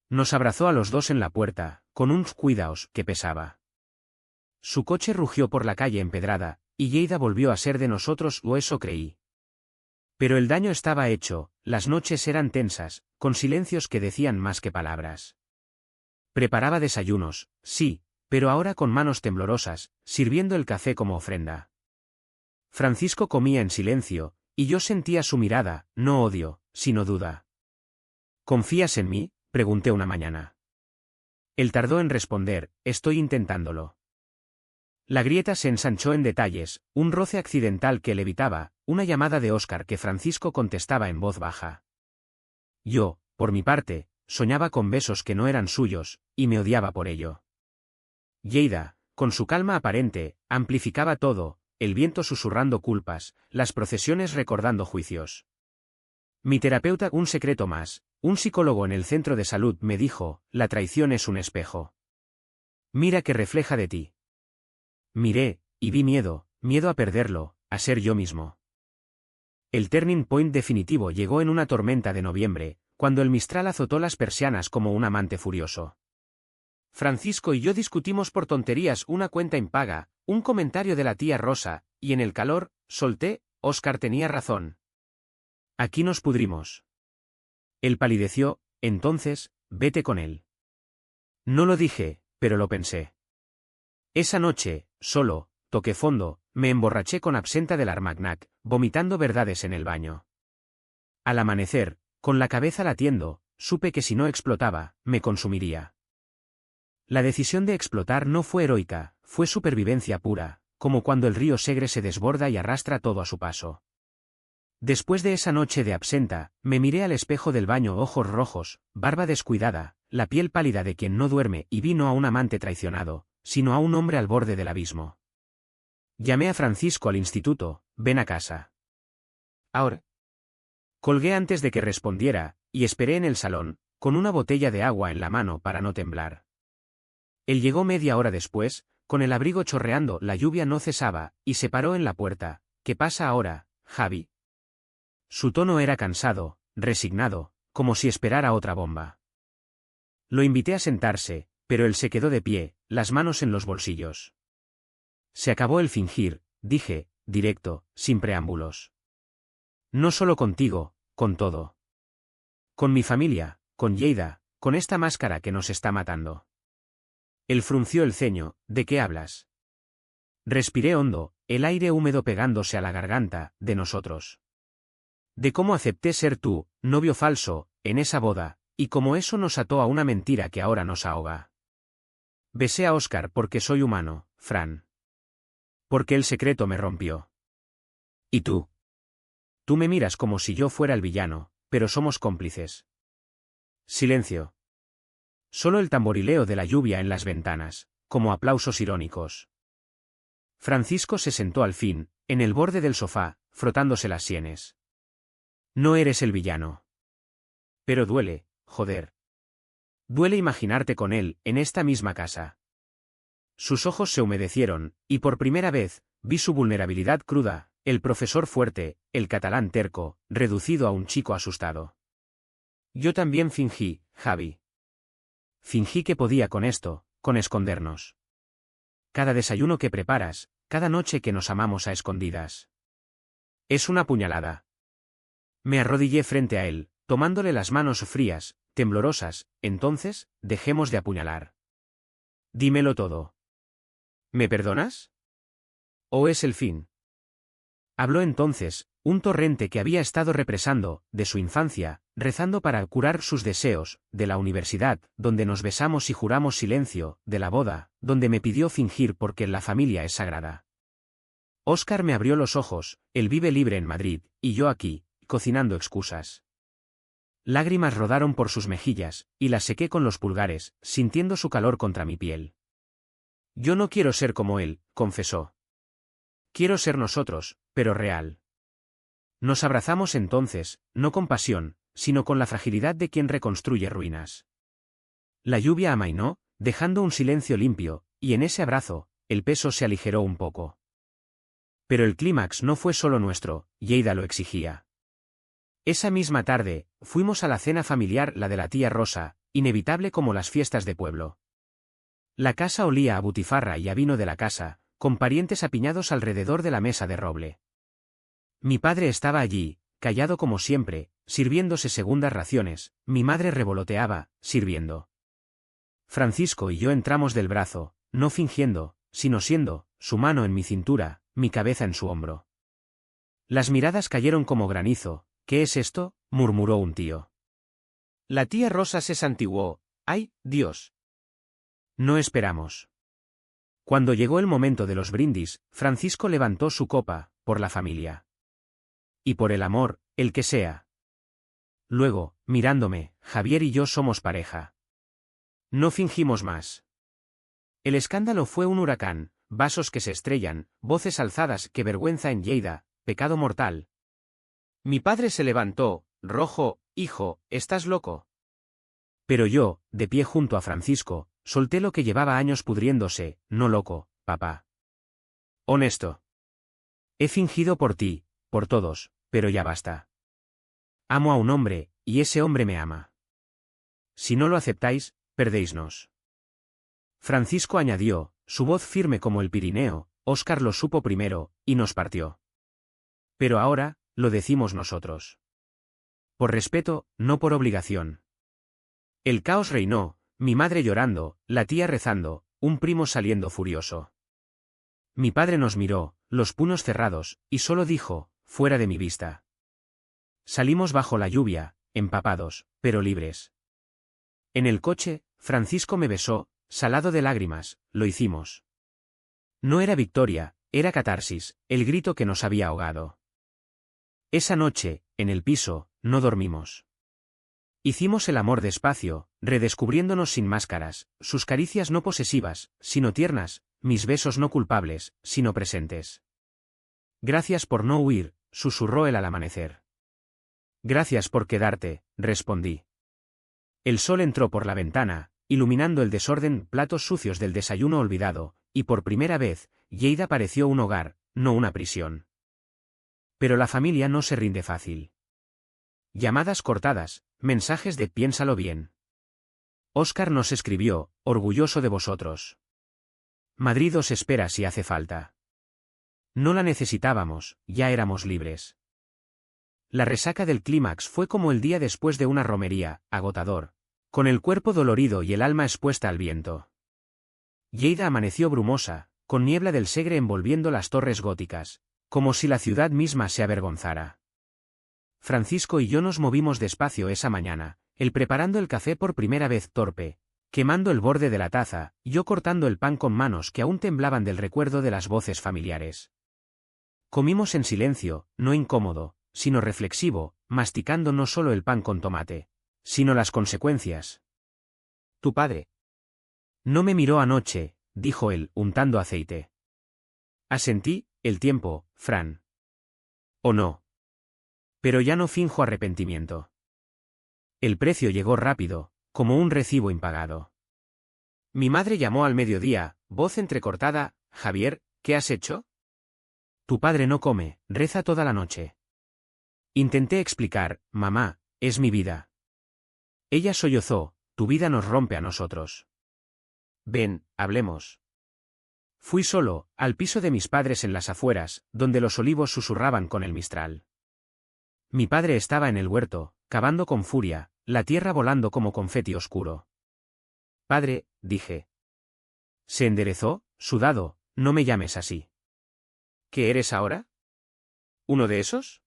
Nos abrazó a los dos en la puerta, con un cuidaos que pesaba. Su coche rugió por la calle empedrada, y Lleida volvió a ser de nosotros, o eso creí. Pero el daño estaba hecho, las noches eran tensas, con silencios que decían más que palabras. Preparaba desayunos, sí, pero ahora con manos temblorosas, sirviendo el café como ofrenda. Francisco comía en silencio, y yo sentía su mirada, no odio, sino duda. ¿Confías en mí?, pregunté una mañana. Él tardó en responder, estoy intentándolo. La grieta se ensanchó en detalles, un roce accidental que él evitaba, una llamada de Óscar que Francisco contestaba en voz baja. Yo, por mi parte, soñaba con besos que no eran suyos, y me odiaba por ello. Lleida, con su calma aparente, amplificaba todo, el viento susurrando culpas, las procesiones recordando juicios. Mi terapeuta, un secreto más, un psicólogo en el centro de salud me dijo, la traición es un espejo. Mira que refleja de ti. Miré, y vi miedo, miedo a perderlo, a ser yo mismo. El turning point definitivo llegó en una tormenta de noviembre, cuando el Mistral azotó las persianas como un amante furioso. Francisco y yo discutimos por tonterías, una cuenta impaga, un comentario de la tía Rosa, y en el calor, solté, Óscar tenía razón. Aquí nos pudrimos. Él palideció, entonces, vete con él. No lo dije, pero lo pensé. Esa noche, solo, toqué fondo, me emborraché con absenta del Armagnac, vomitando verdades en el baño. Al amanecer, con la cabeza latiendo, supe que si no explotaba, me consumiría. La decisión de explotar no fue heroica, fue supervivencia pura, como cuando el río Segre se desborda y arrastra todo a su paso. Después de esa noche de absenta, me miré al espejo del baño, ojos rojos, barba descuidada, la piel pálida de quien no duerme, y vi no a un amante traicionado, sino a un hombre al borde del abismo. Llamé a Francisco al instituto, ven a casa. Ahora. Colgué antes de que respondiera, y esperé en el salón, con una botella de agua en la mano para no temblar. Él llegó media hora después, con el abrigo chorreando, la lluvia no cesaba, y se paró en la puerta. ¿Qué pasa ahora, Javi? Su tono era cansado, resignado, como si esperara otra bomba. Lo invité a sentarse, pero él se quedó de pie, las manos en los bolsillos. Se acabó el fingir, dije, directo, sin preámbulos. No solo contigo, con todo. Con mi familia, con Lleida, con esta máscara que nos está matando. Él frunció el ceño, ¿de qué hablas? Respiré hondo, el aire húmedo pegándose a la garganta, de nosotros. De cómo acepté ser tu novio falso, en esa boda, y cómo eso nos ató a una mentira que ahora nos ahoga. Besé a Óscar porque soy humano, Fran. Porque el secreto me rompió. ¿Y tú? Tú me miras como si yo fuera el villano, pero somos cómplices. Silencio. Solo el tamborileo de la lluvia en las ventanas, como aplausos irónicos. Francisco se sentó al fin, en el borde del sofá, frotándose las sienes. No eres el villano. Pero duele, joder. Duele imaginarte con él, en esta misma casa. Sus ojos se humedecieron, y por primera vez, vi su vulnerabilidad cruda, el profesor fuerte, el catalán terco, reducido a un chico asustado. Yo también fingí, Javi. Fingí que podía con esto, con escondernos. Cada desayuno que preparas, cada noche que nos amamos a escondidas. Es una puñalada. Me arrodillé frente a él, tomándole las manos frías, temblorosas, entonces, dejemos de apuñalar. Dímelo todo. ¿Me perdonas? ¿O es el fin? Habló entonces, un torrente que había estado represando, de su infancia, rezando para curar sus deseos, de la universidad, donde nos besamos y juramos silencio, de la boda, donde me pidió fingir porque la familia es sagrada. Óscar me abrió los ojos, él vive libre en Madrid, y yo aquí, cocinando excusas. Lágrimas rodaron por sus mejillas, y las sequé con los pulgares, sintiendo su calor contra mi piel. Yo no quiero ser como él, confesó. Quiero ser nosotros, pero real. Nos abrazamos entonces, no con pasión, sino con la fragilidad de quien reconstruye ruinas. La lluvia amainó, dejando un silencio limpio, y en ese abrazo, el peso se aligeró un poco. Pero el clímax no fue solo nuestro, Lleida lo exigía. Esa misma tarde, fuimos a la cena familiar, la de la tía Rosa, inevitable como las fiestas de pueblo. La casa olía a butifarra y a vino de la casa, con parientes apiñados alrededor de la mesa de roble. Mi padre estaba allí, callado como siempre, sirviéndose segundas raciones, mi madre revoloteaba, sirviendo. Francisco y yo entramos del brazo, no fingiendo, sino siendo, su mano en mi cintura, mi cabeza en su hombro. Las miradas cayeron como granizo. ¿Qué es esto?, murmuró un tío. La tía Rosa se santiguó. ¡Ay, Dios! No esperamos. Cuando llegó el momento de los brindis, Francisco levantó su copa, por la familia. Y por el amor, el que sea. Luego, mirándome, Javier y yo somos pareja. No fingimos más. El escándalo fue un huracán, vasos que se estrellan, voces alzadas, qué vergüenza en Lleida, pecado mortal. Mi padre se levantó, rojo, hijo, ¿estás loco? Pero yo, de pie junto a Francisco, solté lo que llevaba años pudriéndose, no loco, papá. Honesto. He fingido por ti, por todos, pero ya basta. Amo a un hombre, y ese hombre me ama. Si no lo aceptáis, perdéisnos. Francisco añadió, su voz firme como el Pirineo, Óscar lo supo primero, y nos partió. Pero ahora, lo decimos nosotros. Por respeto, no por obligación. El caos reinó, mi madre llorando, la tía rezando, un primo saliendo furioso. Mi padre nos miró, los puños cerrados, y solo dijo, fuera de mi vista. Salimos bajo la lluvia, empapados, pero libres. En el coche, Francisco me besó, salado de lágrimas, lo hicimos. No era victoria, era catarsis, el grito que nos había ahogado. Esa noche, en el piso, no dormimos. Hicimos el amor despacio, redescubriéndonos sin máscaras, sus caricias no posesivas, sino tiernas, mis besos no culpables, sino presentes. Gracias por no huir, susurró él al amanecer. Gracias por quedarte, respondí. El sol entró por la ventana, iluminando el desorden, platos sucios del desayuno olvidado, y por primera vez, Lleida pareció un hogar, no una prisión. Pero la familia no se rinde fácil. Llamadas cortadas, mensajes de piénsalo bien. Óscar nos escribió, orgulloso de vosotros. Madrid os espera si hace falta. No la necesitábamos, ya éramos libres. La resaca del clímax fue como el día después de una romería, agotador, con el cuerpo dolorido y el alma expuesta al viento. Lleida amaneció brumosa, con niebla del Segre envolviendo las torres góticas, como si la ciudad misma se avergonzara. Francisco y yo nos movimos despacio esa mañana, él preparando el café por primera vez torpe, quemando el borde de la taza, yo cortando el pan con manos que aún temblaban del recuerdo de las voces familiares. Comimos en silencio, no incómodo, sino reflexivo, masticando no solo el pan con tomate, sino las consecuencias. Tu padre. No me miró anoche, dijo él, untando aceite. Asentí, el tiempo, Fran. ¿O no? Pero ya no finjo arrepentimiento. El precio llegó rápido, como un recibo impagado. Mi madre llamó al mediodía, voz entrecortada, Javier, ¿qué has hecho? Tu padre no come, reza toda la noche. Intenté explicar, mamá, es mi vida. Ella sollozó, tu vida nos rompe a nosotros. Ven, hablemos. Fui solo, al piso de mis padres en las afueras, donde los olivos susurraban con el mistral. Mi padre estaba en el huerto, cavando con furia, la tierra volando como confeti oscuro. Padre, dije. Se enderezó, sudado, no me llames así. ¿Qué eres ahora? ¿Uno de esos?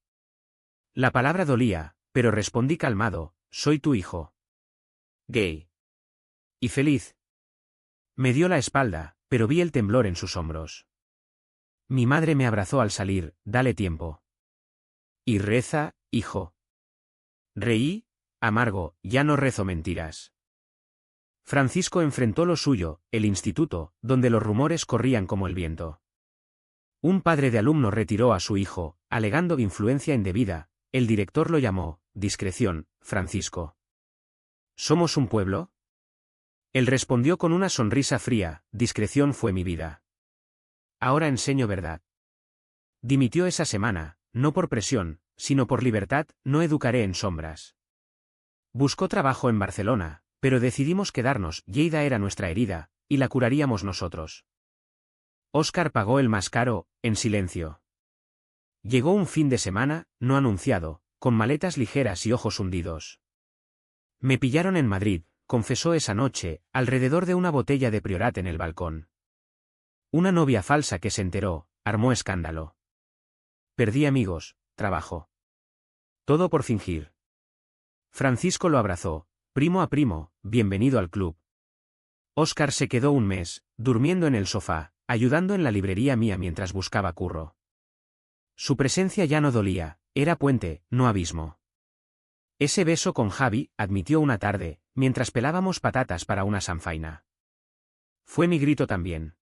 La palabra dolía, pero respondí calmado, soy tu hijo. Gay. Y feliz. Me dio la espalda, pero vi el temblor en sus hombros. Mi madre me abrazó al salir, dale tiempo. Y reza, hijo. Reí, amargo, ya no rezo mentiras. Francisco enfrentó lo suyo, el instituto, donde los rumores corrían como el viento. Un padre de alumno retiró a su hijo, alegando influencia indebida, el director lo llamó, discreción, Francisco. ¿Somos un pueblo? Él respondió con una sonrisa fría, discreción fue mi vida. Ahora enseño verdad. Dimitió esa semana, no por presión, sino por libertad, no educaré en sombras. Buscó trabajo en Barcelona, pero decidimos quedarnos, Lleida era nuestra herida, y la curaríamos nosotros. Óscar pagó el más caro, en silencio. Llegó un fin de semana, no anunciado, con maletas ligeras y ojos hundidos. Me pillaron en Madrid, confesó esa noche, alrededor de una botella de Priorat en el balcón. Una novia falsa que se enteró, armó escándalo. Perdí amigos, trabajo. Todo por fingir. Francisco lo abrazó, primo a primo, bienvenido al club. Óscar se quedó un mes, durmiendo en el sofá, ayudando en la librería mía mientras buscaba curro. Su presencia ya no dolía, era puente, no abismo. Ese beso con Javi, admitió una tarde, mientras pelábamos patatas para una sanfaina. Fue mi grito también.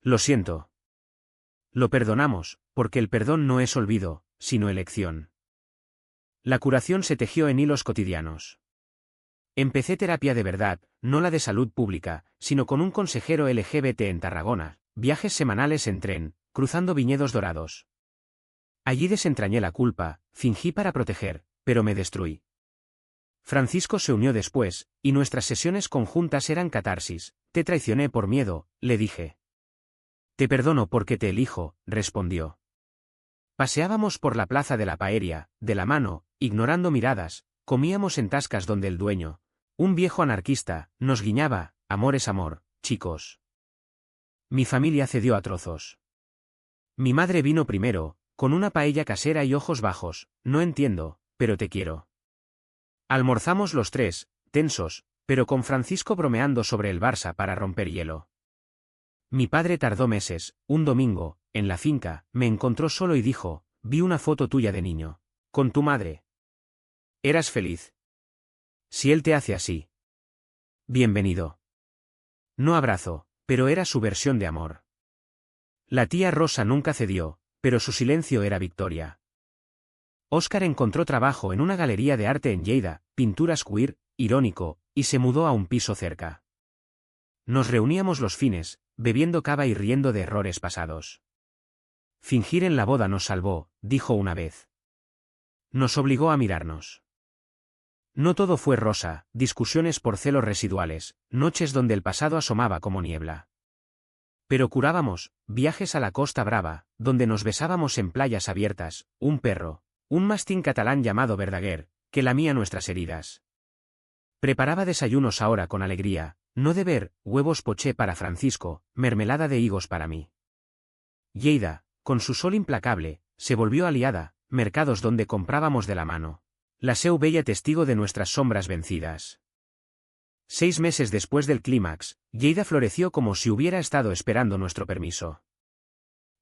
Lo siento. Lo perdonamos, porque el perdón no es olvido, sino elección. La curación se tejió en hilos cotidianos. Empecé terapia de verdad, no la de salud pública, sino con un consejero LGBT en Tarragona, viajes semanales en tren, cruzando viñedos dorados. Allí desentrañé la culpa, fingí para proteger, pero me destruí. Francisco se unió después, y nuestras sesiones conjuntas eran catarsis. Te traicioné por miedo, le dije. Te perdono porque te elijo, respondió. Paseábamos por la plaza de la Paeria, de la mano, ignorando miradas, comíamos en tascas donde el dueño, un viejo anarquista, nos guiñaba, amor es amor, chicos. Mi familia cedió a trozos. Mi madre vino primero, con una paella casera y ojos bajos, no entiendo, pero te quiero. Almorzamos los tres, tensos, pero con Francisco bromeando sobre el Barça para romper hielo. Mi padre tardó meses, un domingo, en la finca, me encontró solo y dijo, vi una foto tuya de niño. Con tu madre. Eras feliz. Si él te hace así. Bienvenido. No abrazo, pero era su versión de amor. La tía Rosa nunca cedió, pero su silencio era victoria. Óscar encontró trabajo en una galería de arte en Lleida, pinturas queer, irónico, y se mudó a un piso cerca. Nos reuníamos los fines, bebiendo cava y riendo de errores pasados. Fingir en la boda nos salvó, dijo una vez. Nos obligó a mirarnos. No todo fue rosa, discusiones por celos residuales, noches donde el pasado asomaba como niebla. Pero curábamos, viajes a la Costa Brava, donde nos besábamos en playas abiertas, un perro, un mastín catalán llamado Verdaguer, que lamía nuestras heridas. Preparaba desayunos ahora con alegría, no de ver, huevos poché para Francisco, mermelada de higos para mí. Lleida, con su sol implacable, se volvió aliada, mercados donde comprábamos de la mano. La Seu bella testigo de nuestras sombras vencidas. 6 meses después del clímax, Lleida floreció como si hubiera estado esperando nuestro permiso.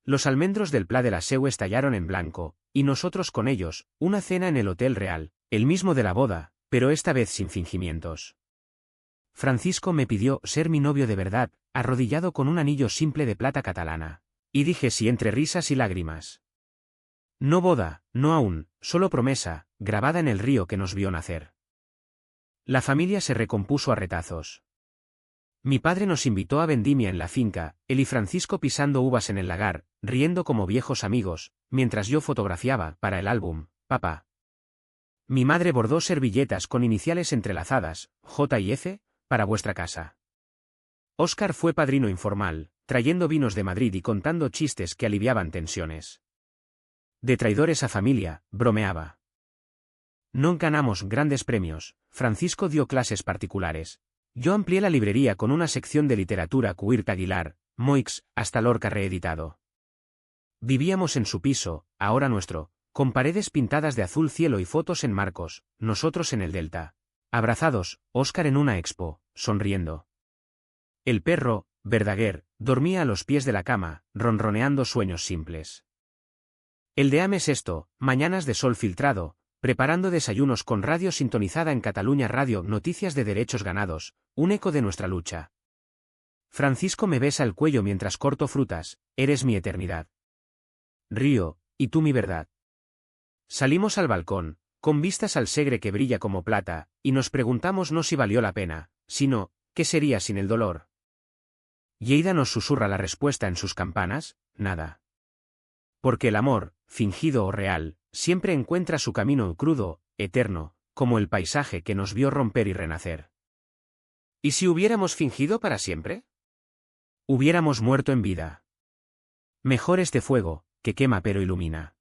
Los almendros del Pla de la Seu estallaron en blanco, y nosotros con ellos, una cena en el Hotel Real, el mismo de la boda, pero esta vez sin fingimientos. Francisco me pidió ser mi novio de verdad, arrodillado con un anillo simple de plata catalana. Y dije sí entre risas y lágrimas. No boda, no aún, solo promesa, grabada en el río que nos vio nacer. La familia se recompuso a retazos. Mi padre nos invitó a vendimia en la finca, él y Francisco pisando uvas en el lagar, riendo como viejos amigos, mientras yo fotografiaba, para el álbum, papá. Mi madre bordó servilletas con iniciales entrelazadas, J y F, para vuestra casa. Óscar fue padrino informal, trayendo vinos de Madrid y contando chistes que aliviaban tensiones. De traidores a familia, bromeaba. No ganamos grandes premios, Francisco dio clases particulares. Yo amplié la librería con una sección de literatura queer Aguilar, Moix, hasta Lorca reeditado. Vivíamos en su piso, ahora nuestro, con paredes pintadas de azul cielo y fotos en marcos, nosotros en el Delta. Abrazados, Óscar en una expo, sonriendo. El perro, Verdaguer, dormía a los pies de la cama, ronroneando sueños simples. El de Ames esto, mañanas de sol filtrado, preparando desayunos con radio sintonizada en Cataluña Radio, noticias de derechos ganados, un eco de nuestra lucha. Francisco me besa el cuello mientras corto frutas, eres mi eternidad. Río, y tú mi verdad. Salimos al balcón, con vistas al Segre que brilla como plata, y nos preguntamos no si valió la pena, sino, ¿qué sería sin el dolor? Lleida nos susurra la respuesta en sus campanas, nada. Porque el amor, fingido o real, siempre encuentra su camino crudo, eterno, como el paisaje que nos vio romper y renacer. ¿Y si hubiéramos fingido para siempre? Hubiéramos muerto en vida. Mejor este fuego, que quema pero ilumina.